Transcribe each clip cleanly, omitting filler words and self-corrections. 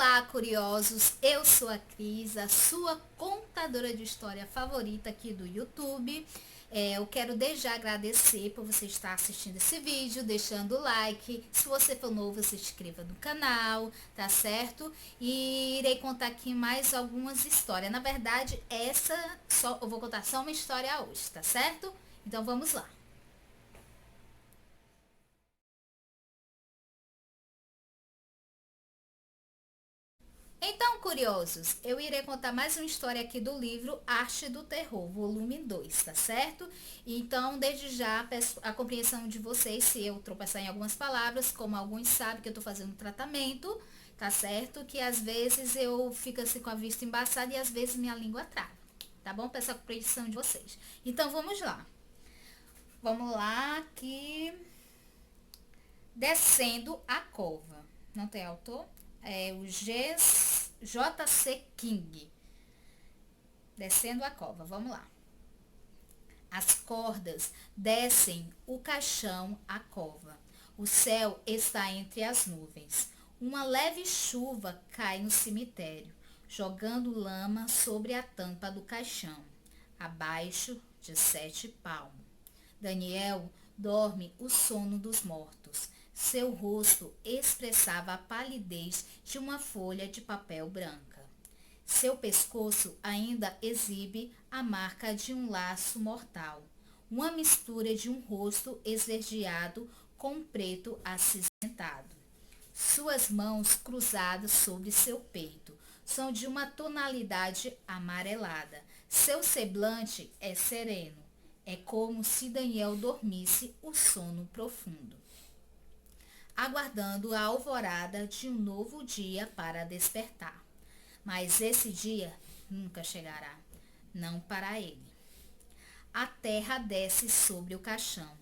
Olá, curiosos! Eu sou a Cris, a sua contadora de história favorita aqui do YouTube. Eu quero desde já agradecer por você estar assistindo esse vídeo, deixando o like. Se você for novo, se inscreva no canal, tá certo? E irei contar aqui mais algumas histórias. Na verdade, eu vou contar só uma história hoje, tá certo? Então vamos lá. Então, curiosos, eu irei contar mais uma história aqui do livro Arte do Terror, volume 2, tá certo? Então, desde já, peço a compreensão de vocês se eu tropeçar em algumas palavras, como alguns sabem que eu tô fazendo um tratamento, tá certo? Que às vezes eu fico assim com a vista embaçada e às vezes minha língua trava, tá bom? Peço a compreensão de vocês. Então, vamos lá. Vamos lá que... Descendo a Cova. Não tem autor? É o J.C. King. Descendo a cova. Vamos lá. As cordas descem o caixão à cova. O céu está entre as nuvens. Uma leve chuva cai no cemitério, jogando lama sobre a tampa do caixão, abaixo de 7 palmos. Daniel dorme o sono dos mortos. Seu rosto expressava a palidez de uma folha de papel branca. Seu pescoço ainda exibe a marca de um laço mortal, uma mistura de um rosto esverdeado com um preto acinzentado. Suas mãos cruzadas sobre seu peito são de uma tonalidade amarelada. Seu semblante é sereno. É como se Daniel dormisse o sono profundo, aguardando a alvorada de um novo dia para despertar. Mas esse dia nunca chegará, não para ele. A terra desce sobre o caixão,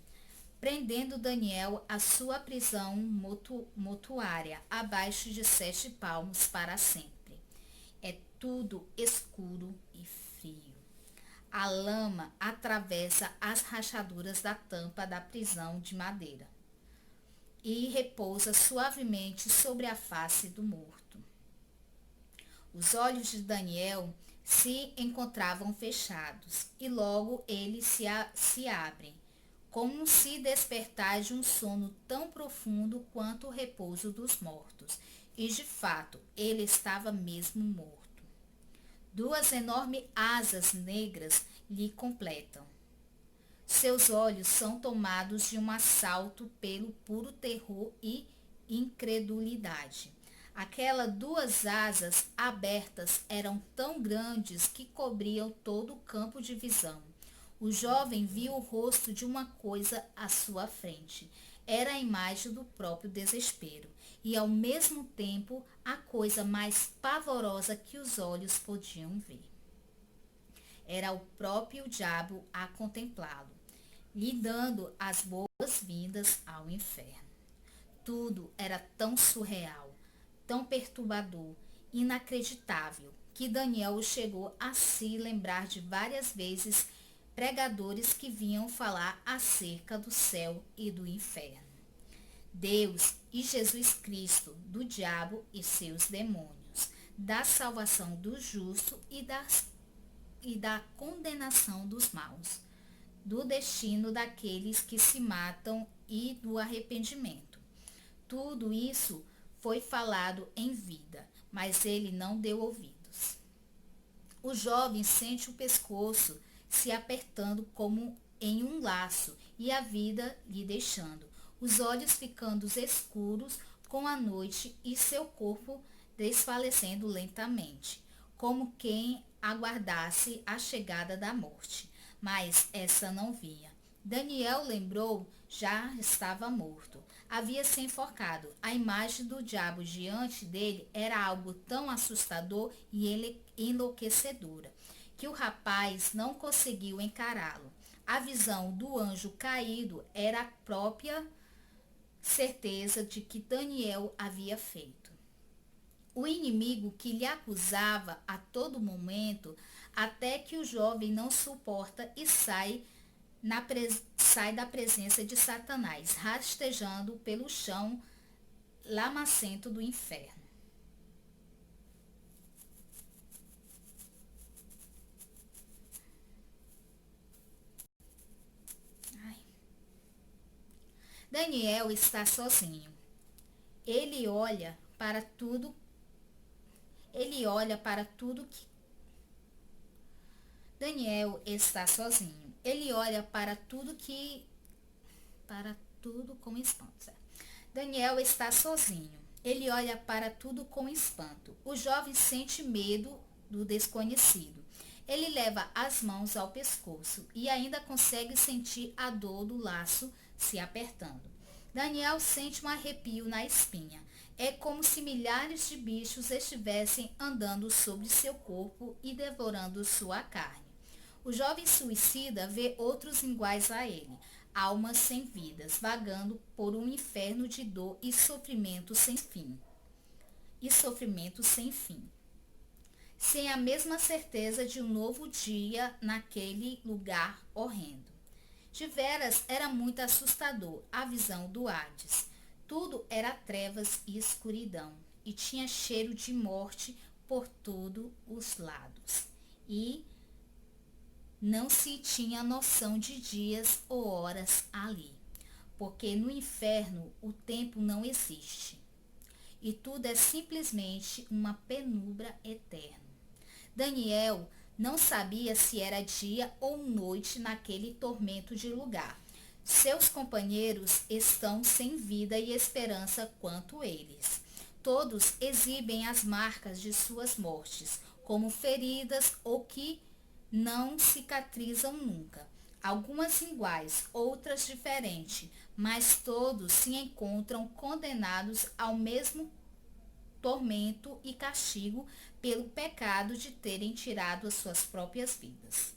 prendendo Daniel à sua prisão mortuária, abaixo de 7 palmos para sempre. É tudo escuro e frio. A lama atravessa as rachaduras da tampa da prisão de madeira e repousa suavemente sobre a face do morto. Os olhos de Daniel se encontravam fechados e logo eles se abrem, como se despertar de um sono tão profundo quanto o repouso dos mortos. E de fato, ele estava mesmo morto. Duas enormes asas negras lhe completam. Seus olhos são tomados de um assalto pelo puro terror e incredulidade. Aquelas duas asas abertas eram tão grandes que cobriam todo o campo de visão. O jovem viu o rosto de uma coisa à sua frente. Era a imagem do próprio desespero e, ao mesmo tempo, a coisa mais pavorosa que os olhos podiam ver. Era o próprio diabo a contemplá-lo, lhe dando as boas-vindas ao inferno. Tudo era tão surreal, tão perturbador, inacreditável, que Daniel chegou a se lembrar de várias vezes pregadores que vinham falar acerca do céu e do inferno, Deus e Jesus Cristo, do diabo e seus demônios, da salvação do justo e da condenação dos maus, do destino daqueles que se matam e do arrependimento. Tudo isso foi falado em vida, mas ele não deu ouvidos. O jovem sente o pescoço se apertando como em um laço e a vida lhe deixando, os olhos ficando escuros com a noite e seu corpo desfalecendo lentamente, como quem aguardasse a chegada da morte. Mas essa não vinha. Daniel lembrou, já estava morto. Havia se enforcado. A imagem do diabo diante dele era algo tão assustador e enlouquecedora que o rapaz não conseguiu encará-lo. A visão do anjo caído era a própria certeza de que Daniel havia feito. O inimigo que lhe acusava a todo momento, até que o jovem não suporta e sai da presença de Satanás, rastejando pelo chão lamacento do inferno. Daniel está sozinho. Ele olha para tudo. Ele olha para tudo que Daniel está sozinho. Ele olha para tudo com espanto. Certo? Daniel está sozinho. Ele olha para tudo com espanto. O jovem sente medo do desconhecido. Ele leva as mãos ao pescoço e ainda consegue sentir a dor do laço se apertando. Daniel sente um arrepio na espinha. É como se milhares de bichos estivessem andando sobre seu corpo e devorando sua carne. O jovem suicida vê outros iguais a ele, almas sem vidas, vagando por um inferno de dor e sofrimento sem fim. Sem a mesma certeza de um novo dia naquele lugar horrendo. De veras era muito assustador a visão do Hades. Tudo era trevas e escuridão, e tinha cheiro de morte por todos os lados. E não se tinha noção de dias ou horas ali, porque no inferno o tempo não existe. E tudo é simplesmente uma penumbra eterna. Daniel não sabia se era dia ou noite naquele tormento de lugar. Seus companheiros estão sem vida e esperança quanto eles. Todos exibem as marcas de suas mortes, como feridas ou que não cicatrizam nunca. Algumas iguais, outras diferentes, mas todos se encontram condenados ao mesmo tormento e castigo pelo pecado de terem tirado as suas próprias vidas.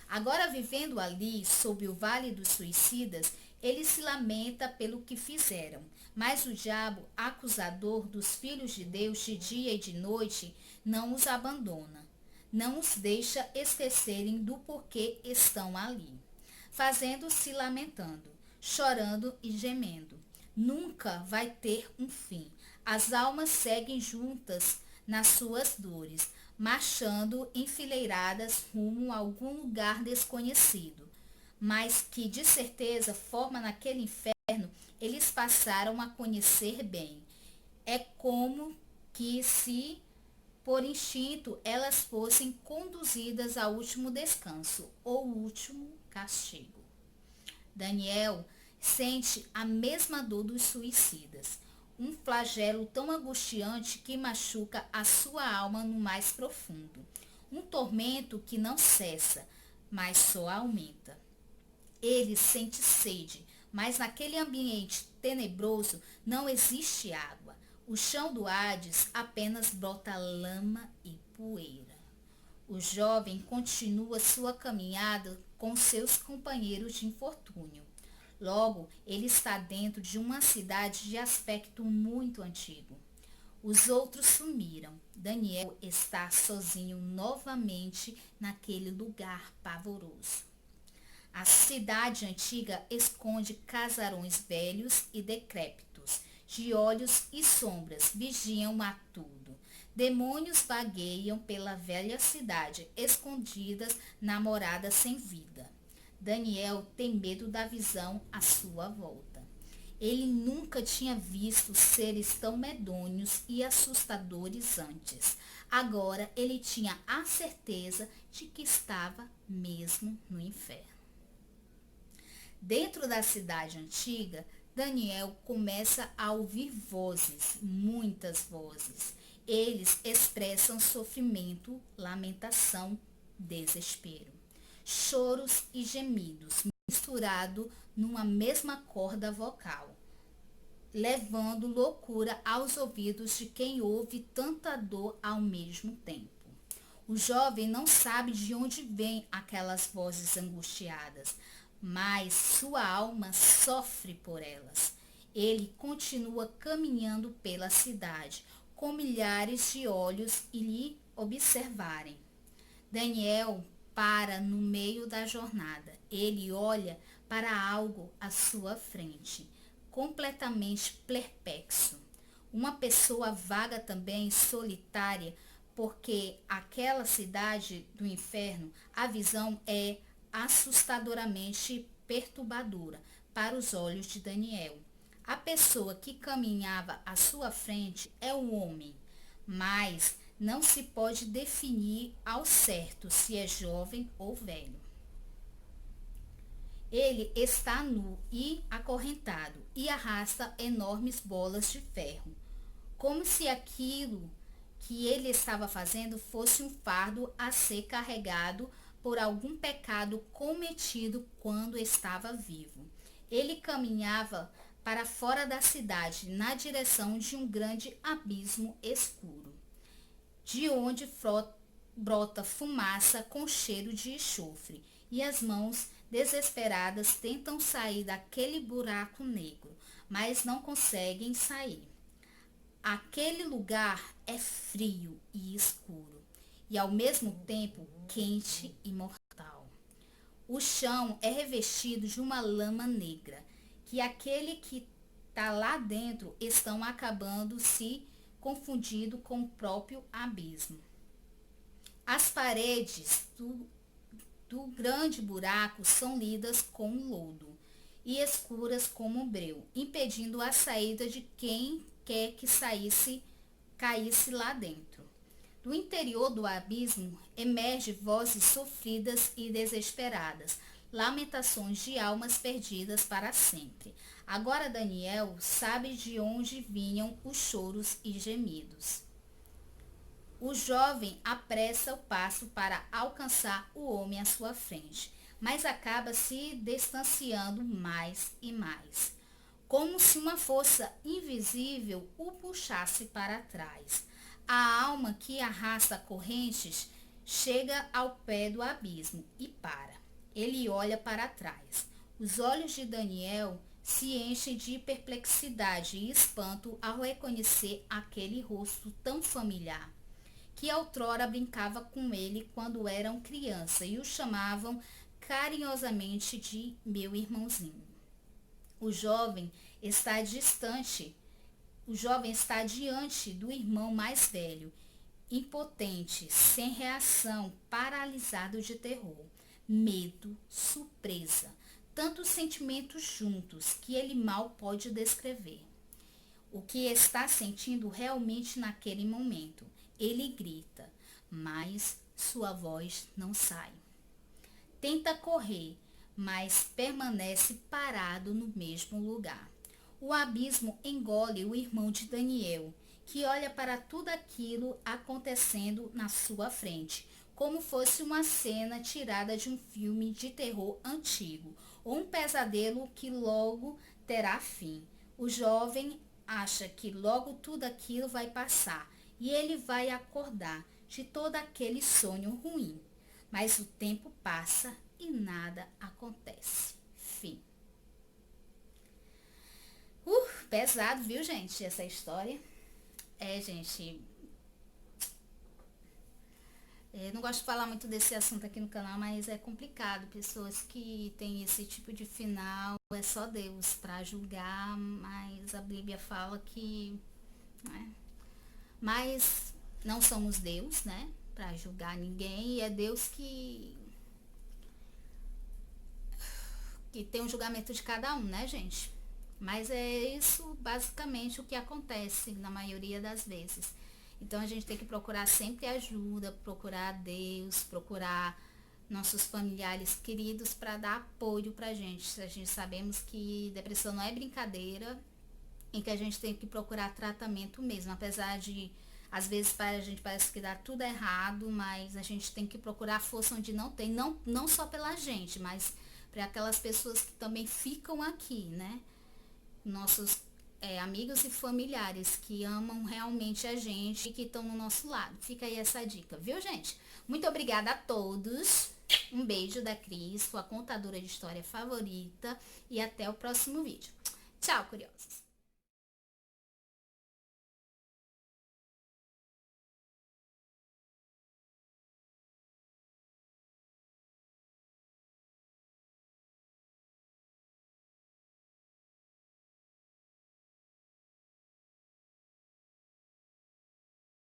Agora, vivendo ali, sob o vale dos suicidas, ele se lamenta pelo que fizeram. Mas o diabo, acusador dos filhos de Deus de dia e de noite, não os abandona. Não os deixa esquecerem do porquê estão ali, fazendo-se lamentando, chorando e gemendo. Nunca vai ter um fim. As almas seguem juntas nas suas dores, marchando enfileiradas rumo a algum lugar desconhecido, mas que de certeza forma naquele inferno eles passaram a conhecer bem. É como que se por instinto elas fossem conduzidas ao último descanso ou último castigo. Daniel sente a mesma dor dos suicidas, um flagelo tão angustiante que machuca a sua alma no mais profundo, um tormento que não cessa, mas só aumenta. Ele sente sede, mas naquele ambiente tenebroso não existe água. O chão do Hades apenas brota lama e poeira. O jovem continua sua caminhada com seus companheiros de infortúnio. Logo, ele está dentro de uma cidade de aspecto muito antigo. Os outros sumiram. Daniel está sozinho novamente naquele lugar pavoroso. A cidade antiga esconde casarões velhos e decrépitos, de olhos e sombras vigiam a tudo. Demônios vagueiam pela velha cidade, escondidas na morada sem vida. Daniel tem medo da visão à sua volta. Ele nunca tinha visto seres tão medonhos e assustadores antes. Agora ele tinha a certeza de que estava mesmo no inferno. Dentro da cidade antiga, Daniel começa a ouvir vozes, muitas vozes. Eles expressam sofrimento, lamentação, desespero. Choros e gemidos, misturado numa mesma corda vocal, levando loucura aos ouvidos de quem ouve tanta dor ao mesmo tempo. O jovem não sabe de onde vêm aquelas vozes angustiadas, mas sua alma sofre por elas. Ele continua caminhando pela cidade, com milhares de olhos e lhe observarem. Daniel para no meio da jornada. Ele olha para algo à sua frente, completamente perplexo. Uma pessoa vaga também, solitária, porque aquela cidade do inferno, a visão é assustadoramente perturbadora, para os olhos de Daniel. A pessoa que caminhava à sua frente é o homem, mas não se pode definir ao certo se é jovem ou velho. Ele está nu e acorrentado e arrasta enormes bolas de ferro, como se aquilo que ele estava fazendo fosse um fardo a ser carregado por algum pecado cometido quando estava vivo. Ele caminhava para fora da cidade, na direção de um grande abismo escuro, de onde brota fumaça com cheiro de enxofre, e as mãos desesperadas tentam sair daquele buraco negro, mas não conseguem sair. Aquele lugar é frio e escuro, e ao mesmo tempo quente e mortal. O chão é revestido de uma lama negra, que aquele que está lá dentro estão acabando se confundindo com o próprio abismo. As paredes do grande buraco são lidas com lodo e escuras como breu, impedindo a saída de quem quer que caísse lá dentro. Do interior do abismo emergem vozes sofridas e desesperadas, lamentações de almas perdidas para sempre. Agora Daniel sabe de onde vinham os choros e gemidos. O jovem apressa o passo para alcançar o homem à sua frente, mas acaba se distanciando mais e mais, como se uma força invisível o puxasse para trás. A alma que arrasta correntes chega ao pé do abismo e para. Ele olha para trás. Os olhos de Daniel se enchem de perplexidade e espanto ao reconhecer aquele rosto tão familiar, que outrora brincava com ele quando eram criança e o chamavam carinhosamente de meu irmãozinho. O jovem está diante do irmão mais velho, impotente, sem reação, paralisado de terror, medo, surpresa, tantos sentimentos juntos que ele mal pode descrever. O que está sentindo realmente naquele momento? Ele grita, mas sua voz não sai. Tenta correr, mas permanece parado no mesmo lugar. O abismo engole o irmão de Daniel, que olha para tudo aquilo acontecendo na sua frente, como fosse uma cena tirada de um filme de terror antigo, ou um pesadelo que logo terá fim. O jovem acha que logo tudo aquilo vai passar e ele vai acordar de todo aquele sonho ruim. Mas o tempo passa e nada acontece. Fim. Pesado, viu, gente, essa história. Gente, eu não gosto de falar muito desse assunto aqui no canal, mas é complicado. Pessoas que têm esse tipo de final, é só Deus para julgar, mas a Bíblia fala que, né? Mas não somos Deus, né, para julgar ninguém, e é Deus que tem um julgamento de cada um, né, gente? Mas é isso basicamente o que acontece na maioria das vezes. Então a gente tem que procurar sempre ajuda, procurar Deus, procurar nossos familiares queridos para dar apoio pra gente. A gente sabemos que depressão não é brincadeira e que a gente tem que procurar tratamento mesmo, apesar de às vezes para a gente parece que dá tudo errado, mas a gente tem que procurar força onde não tem, não só pela gente, mas para aquelas pessoas que também ficam aqui, né? Nossos amigos e familiares que amam realmente a gente e que estão no nosso lado. Fica aí essa dica, viu, gente? Muito obrigada a todos. Um beijo da Cris, sua contadora de história favorita. E até o próximo vídeo. Tchau, curiosos!